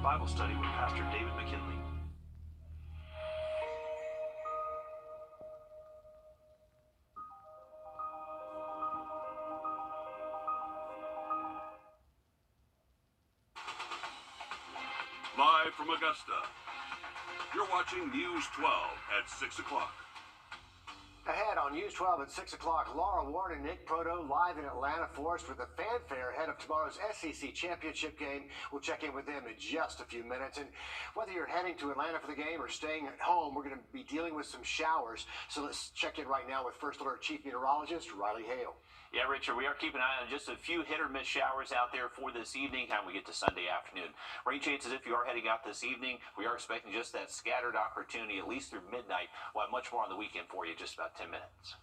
Bible study with Pastor David McKinley. Live from Augusta, you're watching News 12 at 6 o'clock. Ahead on News 12 at 6 o'clock, Laura Warren and Nick Proto live in Atlanta for us with the fanfare ahead of tomorrow's SEC Championship game. We'll check in with them in just a few minutes. And whether you're heading to Atlanta for the game or staying at home, we're going to be dealing with some showers. So let's check in right now with First Alert Chief Meteorologist Riley Hale. Yeah, Richard, we are keeping an eye on just a few hit or miss showers out there for this evening, time we get to Sunday afternoon. Rain chances if you are heading out this evening. We are expecting just that scattered opportunity at least through midnight. We'll have much more on the weekend for you in just about 10 minutes.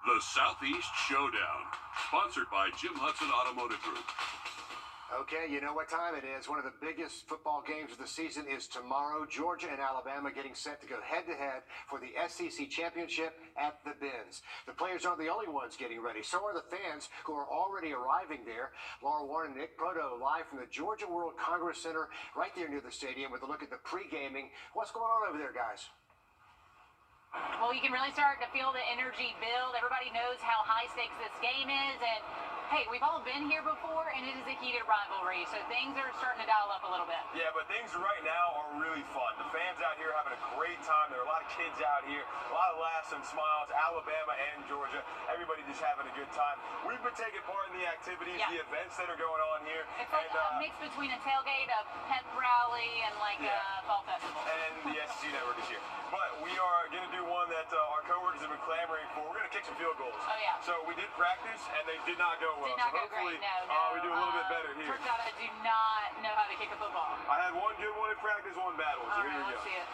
The Southeast Showdown, sponsored by Jim Hudson Automotive Group. Okay, you know what time it is. One of the biggest football games of the season is tomorrow. Georgia and Alabama getting set to go head-to-head for the SEC Championship at the Benz. The players aren't the only ones getting ready. So are the fans who are already arriving there. Laura Warren and Nick Proto live from the Georgia World Congress Center right there near the stadium with a look at the pre-gaming. What's going on over there, guys? Well, you can really start to feel the energy build. Everybody knows how high stakes this game is, and hey, we've all been here before, and it is a heated rivalry, so things are starting to dial up a little bit. Yeah, but things right now are really fun. The fans out here are having a great time. There are a lot of kids out here, a lot of laughs and smiles. Alabama and Georgia, everybody just having a good time. We've been taking part in the activities, the events that are going on here. It's like a mix between a tailgate, a pep rally, and like a fall festival. And the SEC Network is here. But we are going to do one that our coworkers have been clamoring for. We're going to kick some field goals. Oh, yeah. So we did practice, and they did not go well. Did not so go hopefully, great, no. we do a little bit better here. Turns out I do not know how to kick a football. I had one good one in practice, one bad one. So All here right, we let's go. see it.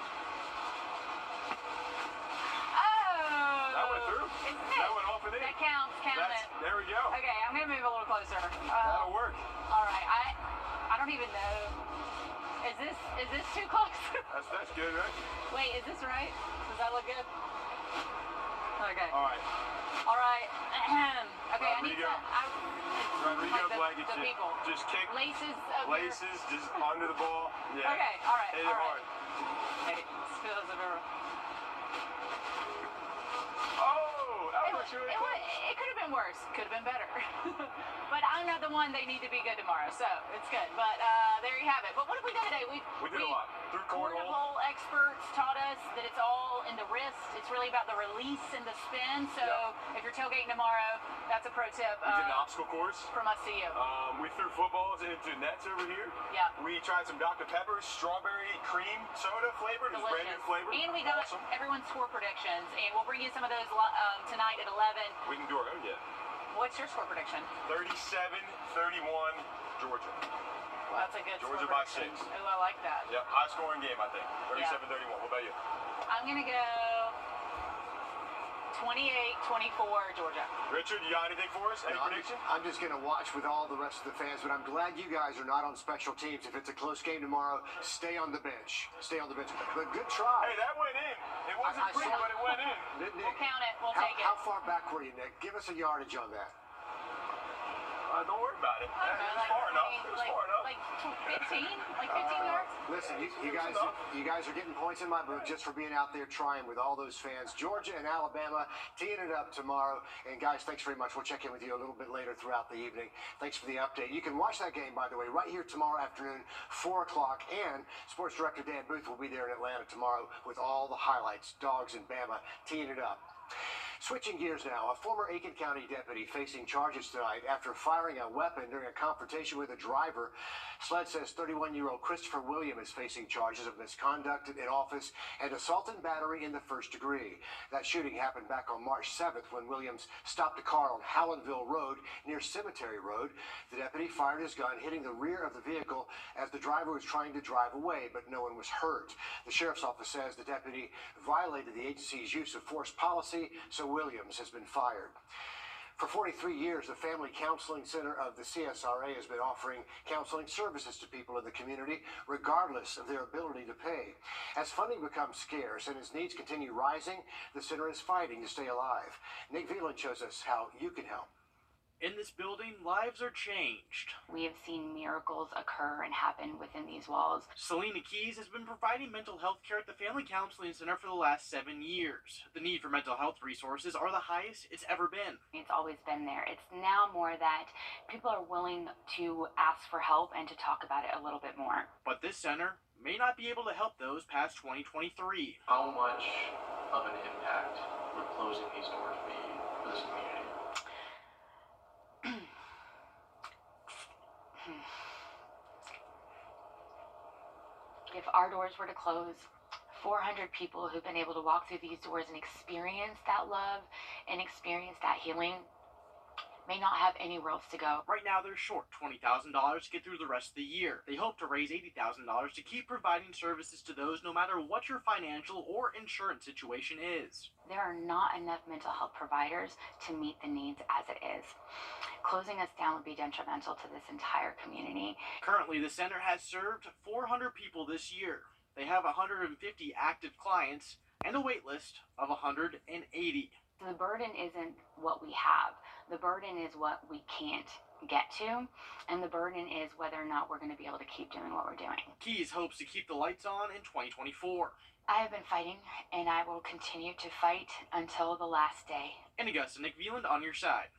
Oh! That went through. It That went off and in. That counts. Count it. There we go. Okay, I'm going to move a little closer. That'll work. All right. I don't even know. Is this too close? That's good, right? Wait, is this right? Does that look good? Okay. All right. All right. Okay, I need Rodrigo. to. Rodrigo the blanket. people. Just kick. Laces. Laces, just under the ball. Yeah. Okay. All right. Hit it all right. hard. Hey, spills of everyone. Oh, that was really close. It could have been worse. Could have been better. But I'm not the one they need to be good tomorrow, so it's good. But there you have it. But what have we done today? We did a lot. Through cornhole. Cornhole experts taught us that it's all in the wrist. It's really about the release and the spin. So if you're tailgating tomorrow, that's a pro tip. We did an obstacle course. From us to you. We threw footballs into nets over here. Yeah. We tried some Dr. Pepper strawberry cream soda flavored. It's brand new flavor. And we got everyone's score predictions, and we'll bring you some of those tonight at 11. We can do our own yet. What's your score prediction? 37-31 Georgia. Well, that's a good Georgia score by prediction. 6. Ooh, I like that. Yep, high scoring game, I think. 37-31. What about you? I'm going to go 28-24 Georgia. Richard, you got anything for us? Any prediction? I'm just going to watch with all the rest of the fans, but I'm glad you guys are not on special teams. If it's a close game tomorrow, stay on the bench. Stay on the bench. But good try. Hey, that went in. It wasn't pretty, but it went in. Nick, We'll count it. We'll take it. How far back were you, Nick? Give us a yardage on that. Don't worry about it. I don't know, It's far enough. It was far enough. Like 15? Like 15 yards? Listen, you guys are getting points in my book just for being out there trying with all those fans. Georgia and Alabama teeing it up tomorrow. And guys, thanks very much. We'll check in with you a little bit later throughout the evening. Thanks for the update. You can watch that game, by the way, right here tomorrow afternoon, 4 o'clock. And Sports Director Dan Booth will be there in Atlanta tomorrow with all the highlights. Dogs and Bama teeing it up. Switching gears now, a former Aiken County deputy facing charges tonight after firing a weapon during a confrontation with a driver. SLED says 31-year-old Christopher William is facing charges of misconduct in office and assault and battery in the first degree. That shooting happened back on March 7th when Williams stopped a car on Hallandville Road near Cemetery Road. The deputy fired his gun, hitting the rear of the vehicle as the driver was trying to drive away, but no one was hurt. The sheriff's office says the deputy violated the agency's use of force policy, so Williams has been fired. For 43 years, the Family Counseling Center of the CSRA has been offering counseling services to people in the community, regardless of their ability to pay. As funding becomes scarce and as needs continue rising, the center is fighting to stay alive. Nick Veland shows us how you can help. In this building, lives are changed. We have seen miracles occur and happen within these walls. Selena Keys has been providing mental health care at the Family Counseling Center for the last 7 years. The need for mental health resources are the highest it's ever been. It's always been there. It's now more that people are willing to ask for help and to talk about it a little bit more. But this center may not be able to help those past 2023. How much of an impact would closing these doors be for this community? If our doors were to close, 400 people who've been able to walk through these doors and experience that love and experience that healing may not have anywhere else to go. Right now, they're short $20,000 to get through the rest of the year. They hope to raise $80,000 to keep providing services to those no matter what your financial or insurance situation is. There are not enough mental health providers to meet the needs as it is. Closing us down would be detrimental to this entire community. Currently, the center has served 400 people this year. They have 150 active clients and a wait list of 180. The burden isn't what we have. The burden is what we can't get to, and the burden is whether or not we're going to be able to keep doing what we're doing. Keys hopes to keep the lights on in 2024. I have been fighting, and I will continue to fight until the last day. In Augusta, Nick Veland on your side.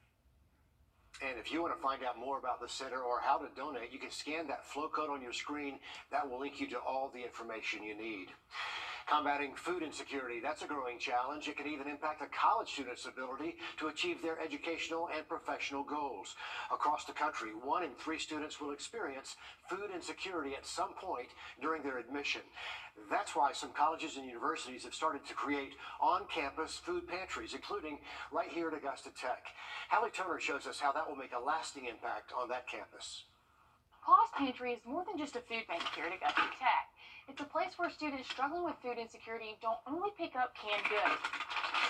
And if you want to find out more about the center or how to donate, you can scan that flow code on your screen. That will link you to all the information you need. Combating food insecurity, that's a growing challenge. It can even impact a college student's ability to achieve their educational and professional goals. Across the country, 1 in 3 students will experience food insecurity at some point during their admission. That's why some colleges and universities have started to create on-campus food pantries, including right here at Augusta Tech. Hallie Turner shows us how that will make a lasting impact on that campus. Paws Pantry is more than just a food bank here at Augusta Tech. It's a place where students struggling with food insecurity don't only pick up canned goods,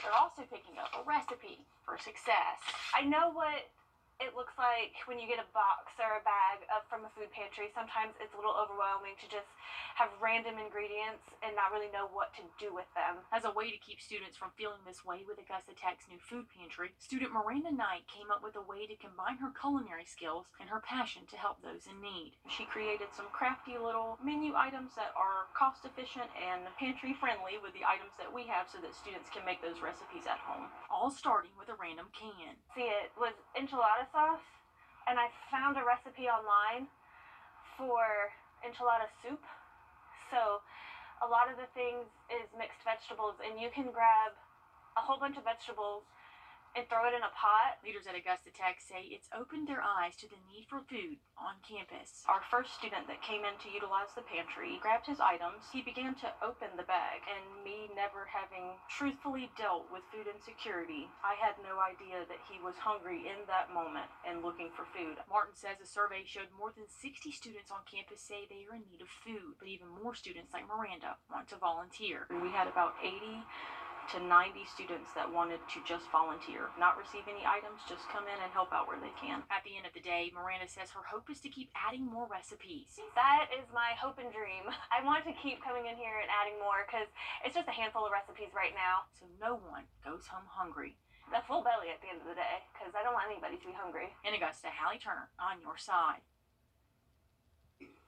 they're also picking up a recipe for success. I know what it looks like when you get a box or a bag from a food pantry. Sometimes it's a little overwhelming to just have random ingredients and not really know what to do with them. As a way to keep students from feeling this way with Augusta Tech's new food pantry, student Miranda Knight came up with a way to combine her culinary skills and her passion to help those in need. She created some crafty little menu items that are cost efficient and pantry friendly with the items that we have so that students can make those recipes at home. All starting with a random can. See, it was enchilada sauce, and I found a recipe online for enchilada soup. So a lot of the things is mixed vegetables, and you can grab a whole bunch of vegetables and throw it in a pot. Leaders at Augusta Tech say it's opened their eyes to the need for food on campus. Our first student that came in to utilize the pantry grabbed his items. He began to open the bag, and me never having truthfully dealt with food insecurity, I had no idea that he was hungry in that moment and looking for food. Martin says a survey showed more than 60 students on campus say they are in need of food, but even more students like Miranda want to volunteer. We had about 80 to 90 students that wanted to just volunteer, not receive any items, just come in and help out where they can. At the end of the day, Miranda says her hope is to keep adding more recipes. That is my hope and dream. I want to keep coming in here and adding more because it's just a handful of recipes right now. So no one goes home hungry. A full belly at the end of the day because I don't want anybody to be hungry. In Augusta, Hallie Turner on your side.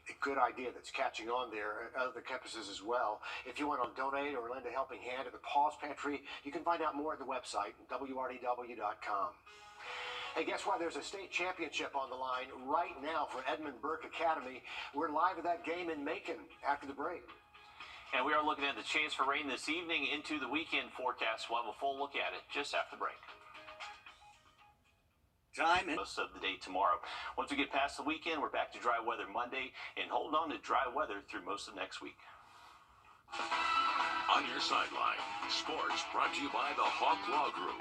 A good idea that's catching on there at other campuses as well. If you want to donate or lend a helping hand at the Paws Pantry, you can find out more at the website, wrdw.com. Hey, guess what? There's a state championship on the line right now for Edmund Burke Academy. We're live at that game in Macon after the break. And we are looking at the chance for rain this evening into the weekend forecast. We'll have a full look at it just after the break. Time Most of the day tomorrow. Once we get past the weekend, we're back to dry weather Monday and holding on to dry weather through most of next week. On your sideline, sports brought to you by the Hawk Law Group.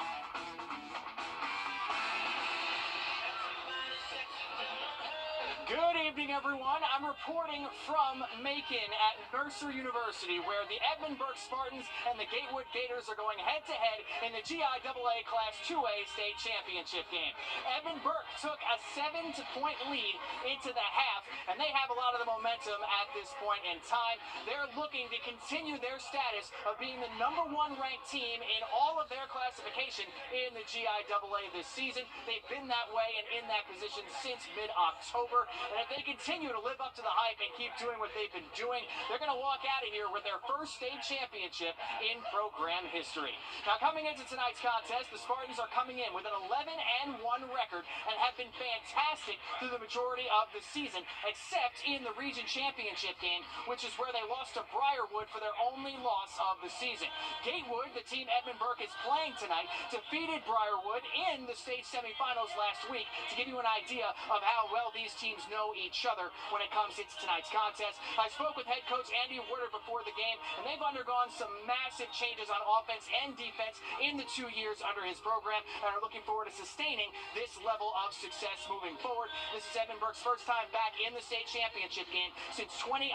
Good evening, everyone. I'm reporting from Macon at Mercer University, where the Edmund Burke Spartans and the Gatewood Gators are going head-to-head in the GIAA Class 2A state championship game. Edmund Burke took a 7-point lead into the half, and they have a lot of the momentum at this point in time. They're looking to continue their status of being the #1 ranked team in all of their classification in the GIAA this season. They've been that way and in that position since mid-October. And if they continue to live up to the hype and keep doing what they've been doing, they're going to walk out of here with their first state championship in program history. Now, coming into tonight's contest, the Spartans are coming in with an 11-1 record and have been fantastic through the majority of the season, except in the region championship game, which is where they lost to Briarwood for their only loss of the season. Gatewood, the team Edmund Burke is playing tonight, defeated Briarwood in the state semifinals last week to give you an idea of how well these teams know each other when it comes into tonight's contest. I spoke with head coach Andy Wrdw before the game, and they've undergone some massive changes on offense and defense in the 2 years under his program, and are looking forward to sustaining this level of success moving forward. This is Edmund Burke's first time back in the state championship game since 2011,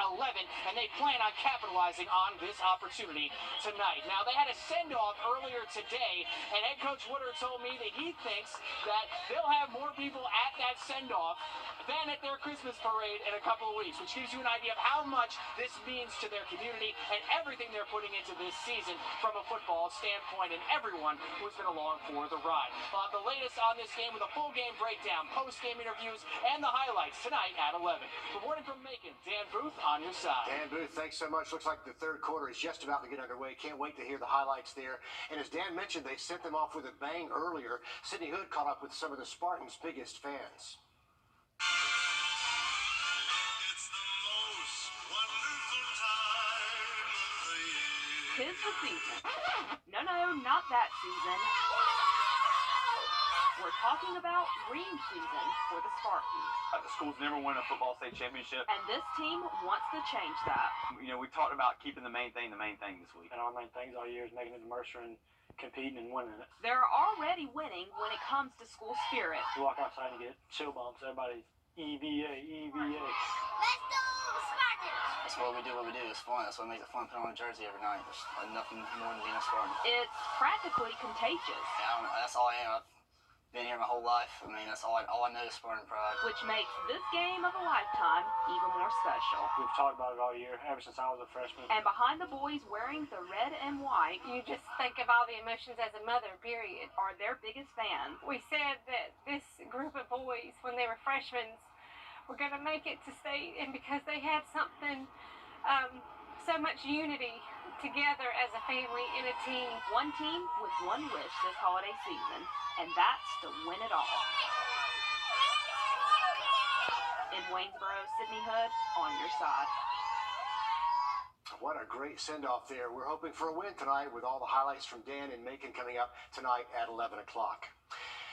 and they plan on capitalizing on this opportunity tonight. Now, they had a send-off earlier today, and head coach Wrdw told me that he thinks that they'll have more people at that send-off than at their Christmas parade in a couple of weeks, which gives you an idea of how much this means to their community and everything they're putting into this season from a football standpoint, and everyone who's been along for the ride. We'll have the latest on this game with a full game breakdown, post-game interviews, and the highlights tonight at 11. Reporting from Macon, Dan Booth on your side. Dan Booth, thanks so much. Looks like the third quarter is just about to get underway. Can't wait to hear the highlights there. And as Dan mentioned, they sent them off with a bang earlier. Sydney Hood caught up with some of the Spartans' biggest fans. It's the most wonderful time of the year. 'Tis the season. No, not that season. We're talking about ring season for the Spartans. The school's never won a football state championship. And this team wants to change that. You know, we talked about keeping the main thing this week. And our main things all year is making it to Mercer and competing and winning it. They're already winning when it comes to school spirit. You walk outside and get chill bumps. Everybody's EVA, EVA. Let's go, Spartans! That's what we do. It's fun. That's what makes it fun. Put on a jersey every night. There's nothing more than being a Spartan. It's practically contagious. Yeah, that's all I am. I've been here my whole life. I mean, that's all I know is Spartan pride. Which makes this game of a lifetime even more special. We've talked about it all year, ever since I was a freshman. And behind the boys wearing the red and white, You just think of all the emotions as a mother, period. are their biggest fans. We said that this group of boys, when they were freshmen, were going to make it to state, and because they had something, so much unity together as a family and a team. One team with one wish this holiday season, and that's to win it all. In Waynesboro, Sydney Hood, on your side. What a great send-off there. We're hoping for a win tonight with all the highlights from Dan and Macon coming up tonight at 11 o'clock.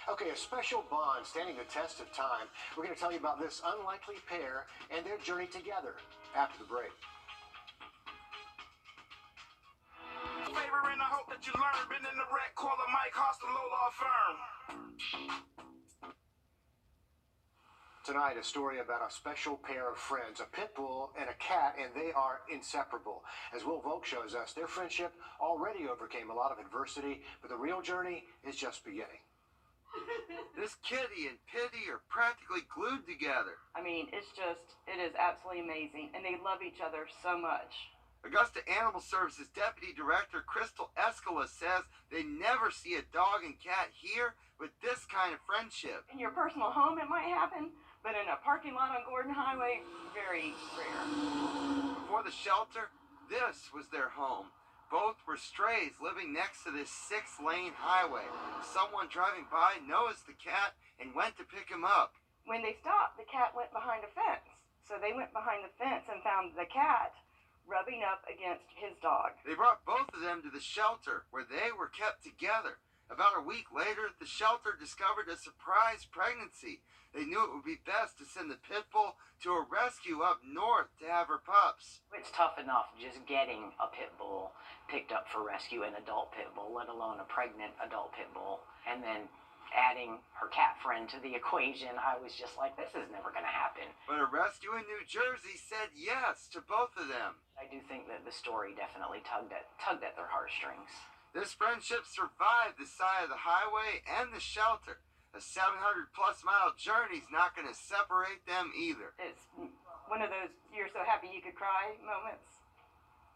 Okay, a special bond standing the test of time. We're going to tell you about this unlikely pair and their journey together after the break. Favor, and I hope that you learn. Been in the wreck, call a Mike Hostelo Law Firm. Tonight, a story about a special pair of friends, a pit bull and a cat, and they are inseparable. As Will Volk shows us, their friendship already overcame a lot of adversity, but the real journey is just beginning. This kitty and Pitty are practically glued together. I mean, it is absolutely amazing, and they love each other so much. Augusta Animal Services Deputy Director Crystal Escala says they never see a dog and cat here with this kind of friendship. In your personal home, it might happen, but in a parking lot on Gordon Highway, very rare. Before the shelter, this was their home. Both were strays living next to this 6-lane highway. Someone driving by noticed the cat and went to pick him up. When they stopped, the cat went behind a fence. So they went behind the fence and found the cat rubbing up against his dog. They brought both of them to the shelter where they were kept together. About a week later, the shelter discovered a surprise pregnancy. They knew it would be best to send the pit bull to a rescue up north to have her pups. It's tough enough just getting a pit bull picked up for rescue, an adult pit bull, let alone a pregnant adult pit bull. And then adding her cat friend to the equation, I was just like, this is never going to happen. But a rescue in New Jersey said yes to both of them. I do think that the story definitely tugged at their heartstrings. This friendship survived the side of the highway and the shelter. A 700-plus mile journey's not going to separate them either. It's one of those you're so happy you could cry moments.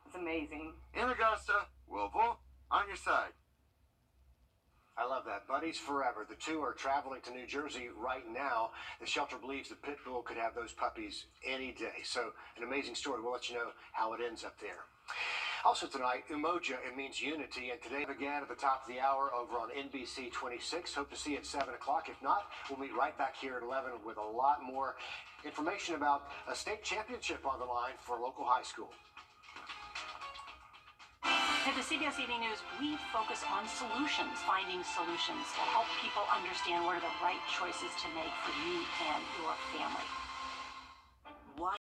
It's amazing. In Augusta, Wrdw, on your side. I love that. Buddies forever. The two are traveling to New Jersey right now. The shelter believes the pit bull could have those puppies any day. So an amazing story. We'll let you know how it ends up there. Also tonight, Umoja, it means unity, and today began at the top of the hour over on NBC 26. Hope to see you at 7 o'clock. If not, we'll meet right back here at 11 with a lot more information about a state championship on the line for a local high school. At the CBS Evening News, we focus on solutions, finding solutions to help people understand what are the right choices to make for you and your family.